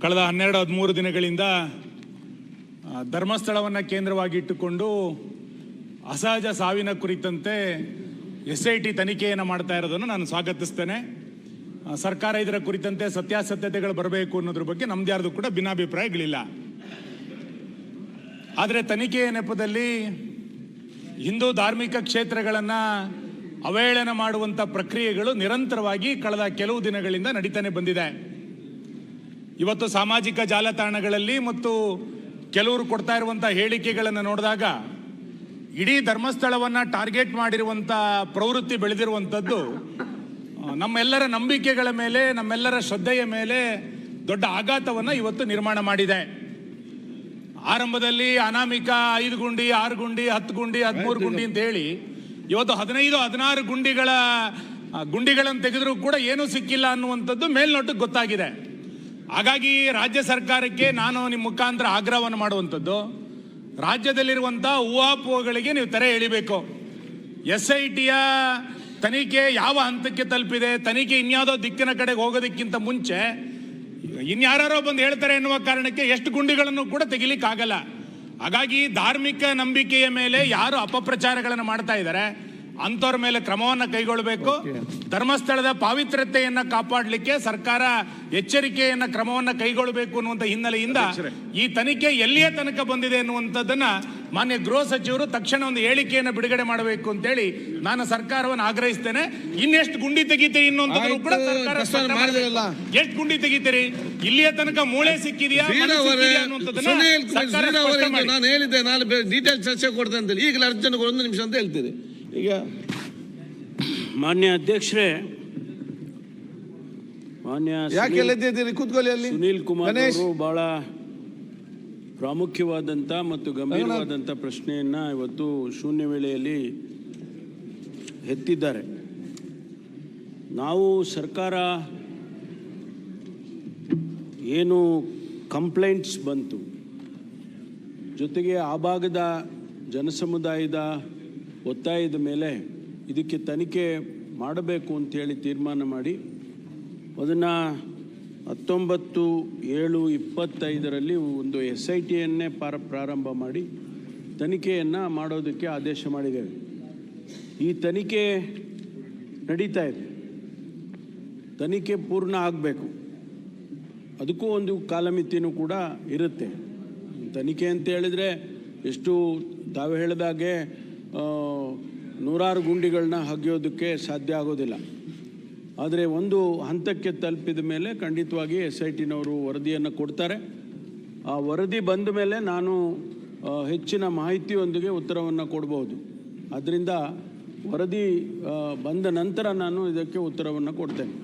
ಕಳೆದ 12-13 ದಿನಗಳಿಂದ ಧರ್ಮಸ್ಥಳವನ್ನು ಕೇಂದ್ರವಾಗಿ ಇಟ್ಟುಕೊಂಡು ಅಸಹಜ ಸಾವಿನ ಕುರಿತಂತೆ SIT ತನಿಖೆಯನ್ನು ಮಾಡ್ತಾ ಇರೋದನ್ನು ನಾನು ಸ್ವಾಗತಿಸ್ತೇನೆ. ಸರ್ಕಾರ ಇದರ ಕುರಿತಂತೆ ಸತ್ಯಾಸತ್ಯತೆಗಳು ಬರಬೇಕು ಅನ್ನೋದ್ರ ಬಗ್ಗೆ ನಮ್ದು ಯಾರ್ದು ಕೂಡ ಭಿನ್ನಾಭಿಪ್ರಾಯಗಳಿಲ್ಲ. ಆದರೆ ತನಿಖೆಯ ನೆಪದಲ್ಲಿ ಹಿಂದೂ ಧಾರ್ಮಿಕ ಕ್ಷೇತ್ರಗಳನ್ನು ಅವಹೇಳನ ಮಾಡುವಂಥ ಪ್ರಕ್ರಿಯೆಗಳು ನಿರಂತರವಾಗಿ ಕಳೆದ ಕೆಲವು ದಿನಗಳಿಂದ ನಡೀತಾನೆ ಬಂದಿದೆ. ಇವತ್ತು ಸಾಮಾಜಿಕ ಜಾಲತಾಣಗಳಲ್ಲಿ ಮತ್ತು ಕೆಲವರು ಕೊಡ್ತಾ ಇರುವಂಥ ಹೇಳಿಕೆಗಳನ್ನು ನೋಡಿದಾಗ ಇಡೀ ಧರ್ಮಸ್ಥಳವನ್ನು ಟಾರ್ಗೆಟ್ ಮಾಡಿರುವಂಥ ಪ್ರವೃತ್ತಿ ಬೆಳೆದಿರುವಂಥದ್ದು ನಮ್ಮೆಲ್ಲರ ನಂಬಿಕೆಗಳ ಮೇಲೆ, ನಮ್ಮೆಲ್ಲರ ಶ್ರದ್ಧೆಯ ಮೇಲೆ ದೊಡ್ಡ ಆಘಾತವನ್ನು ಇವತ್ತು ನಿರ್ಮಾಣ ಮಾಡಿದೆ. ಆರಂಭದಲ್ಲಿ ಅನಾಮಿಕ 5 ಗುಂಡಿ, 6 ಗುಂಡಿ, 10 ಗುಂಡಿ, 13 ಗುಂಡಿ ಅಂತ ಹೇಳಿ ಇವತ್ತು 15-16 ಗುಂಡಿಗಳನ್ನು ತೆಗೆದರೂ ಕೂಡ ಏನೂ ಸಿಕ್ಕಿಲ್ಲ ಅನ್ನುವಂಥದ್ದು ಮೇಲ್ನೋಟಕ್ಕೆ ಗೊತ್ತಾಗಿದೆ. ಹಾಗಾಗಿ ರಾಜ್ಯ ಸರ್ಕಾರಕ್ಕೆ ನಾನು ನಿಮ್ಮ ಮುಖಾಂತರ ಆಗ್ರಹವನ್ನು ಮಾಡುವಂಥದ್ದು, ರಾಜ್ಯದಲ್ಲಿರುವಂಥ ಊಹಾಪೋಹಗಳಿಗೆ ನೀವು ತೆರೆ ಎಳಿಬೇಕು. SITಯ ತನಿಖೆ ಯಾವ ಹಂತಕ್ಕೆ ತಲುಪಿದೆ, ತನಿಖೆ ಇನ್ಯಾವುದೋ ದಿಕ್ಕಿನ ಕಡೆಗೆ ಹೋಗೋದಕ್ಕಿಂತ ಮುಂಚೆ ಇನ್ಯಾರೋ ಬಂದು ಹೇಳ್ತಾರೆ ಎನ್ನುವ ಕಾರಣಕ್ಕೆ ಎಷ್ಟು ಗುಂಡಿಗಳನ್ನು ಕೂಡ ತೆಗಿಲಿಕ್ಕಾಗಲ್ಲ. ಹಾಗಾಗಿ ಧಾರ್ಮಿಕ ನಂಬಿಕೆಯ ಮೇಲೆ ಯಾರು ಅಪಪ್ರಚಾರಗಳನ್ನು ಮಾಡ್ತಾ ಇದ್ದಾರೆ ಅಂಥವ್ರ ಮೇಲೆ ಕ್ರಮವನ್ನು ಕೈಗೊಳ್ಳಬೇಕು. ಧರ್ಮಸ್ಥಳದ ಪಾವಿತ್ರ್ಯತೆಯನ್ನು ಕಾಪಾಡಲಿಕ್ಕೆ ಸರ್ಕಾರ ಎಚ್ಚರಿಕೆಯನ್ನ ಕ್ರಮವನ್ನು ಕೈಗೊಳ್ಳಬೇಕು ಅನ್ನುವಂಥ ಹಿನ್ನೆಲೆಯಿಂದ ಈ ತನಿಖೆ ಎಲ್ಲಿಯ ತನಕ ಬಂದಿದೆ ಅನ್ನುವಂಥದ್ದನ್ನ ಮಾನ್ಯ ಗೃಹ ಸಚಿವರು ತಕ್ಷಣ ಒಂದು ಹೇಳಿಕೆಯನ್ನು ಬಿಡುಗಡೆ ಮಾಡಬೇಕು ಅಂತೇಳಿ ನಾನು ಸರ್ಕಾರವನ್ನು ಆಗ್ರಹಿಸ್ತೇನೆ. ಇನ್ನೆಷ್ಟು ಗುಂಡಿ ತೆಗಿತೀರಿ ಇನ್ನೊಂದು ಕೂಡ ಸರ್ಕಾರ ಎಷ್ಟು ಗುಂಡಿ ತೆಗಿತೀರಿ, ಇಲ್ಲಿಯ ತನಕ ಮೂಳೆ ಸಿಕ್ಕಿದೆಯಾ ನಾನು ಹೇಳಿದ್ದೆ, ನಾನು ಡೀಟೇಲ್ ಚರ್ಚೆ ಕೊಡ್ತೇನೆ ಅಂತೇಳಿ ಈಗಲೇ ಅರ್ಜೆಂಟ್ 1 ನಿಮಿಷ ಅಂತ ಹೇಳ್ತೀರಿ. ಈಗ ಮಾನ್ಯ ಅಧ್ಯಕ್ಷರೇ, ಮಾನ್ಯ ಕೂತ್ಕೊಳ್ಳಿ ಅಲ್ಲಿ. ಸುನೀಲ್ ಕುಮಾರ್ ಅವರು ಬಹಳ ಪ್ರಾಮುಖ್ಯವಾದಂಥ ಮತ್ತು ಗಂಭೀರವಾದಂಥ ಪ್ರಶ್ನೆಯನ್ನು ಇವತ್ತು ಶೂನ್ಯ ವೇಳೆಯಲ್ಲಿ ಎತ್ತಿದ್ದಾರೆ. ನಾವು ಸರ್ಕಾರ ಏನು ಕಂಪ್ಲೇಂಟ್ಸ್ ಬಂತು, ಜೊತೆಗೆ ಆ ಭಾಗದ ಜನಸಮುದಾಯದ ಒತ್ತಾಯದ ಮೇಲೆ ಇದಕ್ಕೆ ತನಿಖೆ ಮಾಡಬೇಕು ಅಂಥೇಳಿ ತೀರ್ಮಾನ ಮಾಡಿ ಅದನ್ನು 19/7/25 ಒಂದು SITಯನ್ನೇ ಪ್ರಾರಂಭ ಮಾಡಿ ತನಿಖೆಯನ್ನು ಮಾಡೋದಕ್ಕೆ ಆದೇಶ ಮಾಡಿದ್ದೇವೆ. ಈ ತನಿಖೆ ನಡೀತಾ ಇದೆ, ತನಿಖೆ ಪೂರ್ಣ ಆಗಬೇಕು, ಅದಕ್ಕೂ ಒಂದು ಕಾಲಮಿತಿನೂ ಕೂಡ ಇರುತ್ತೆ. ತನಿಖೆ ಅಂತ ಹೇಳಿದರೆ ಎಷ್ಟು ತಾವು ಹೇಳಿದಾಗೆ 100 ಗುಂಡಿಗಳನ್ನ ಹಗೆಯೋದಕ್ಕೆ ಸಾಧ್ಯ ಆಗೋದಿಲ್ಲ. ಆದರೆ ಒಂದು ಹಂತಕ್ಕೆ ತಲುಪಿದ ಮೇಲೆ ಖಂಡಿತವಾಗಿ SITನವರು ವರದಿಯನ್ನು ಕೊಡ್ತಾರೆ. ಆ ವರದಿ ಬಂದ ಮೇಲೆ ನಾನು ಹೆಚ್ಚಿನ ಮಾಹಿತಿಯೊಂದಿಗೆ ಉತ್ತರವನ್ನು ಕೊಡ್ಬೋದು. ಆದ್ದರಿಂದ ವರದಿ ಬಂದ ನಂತರ ನಾನು ಇದಕ್ಕೆ ಉತ್ತರವನ್ನು ಕೊಡ್ತೇನೆ.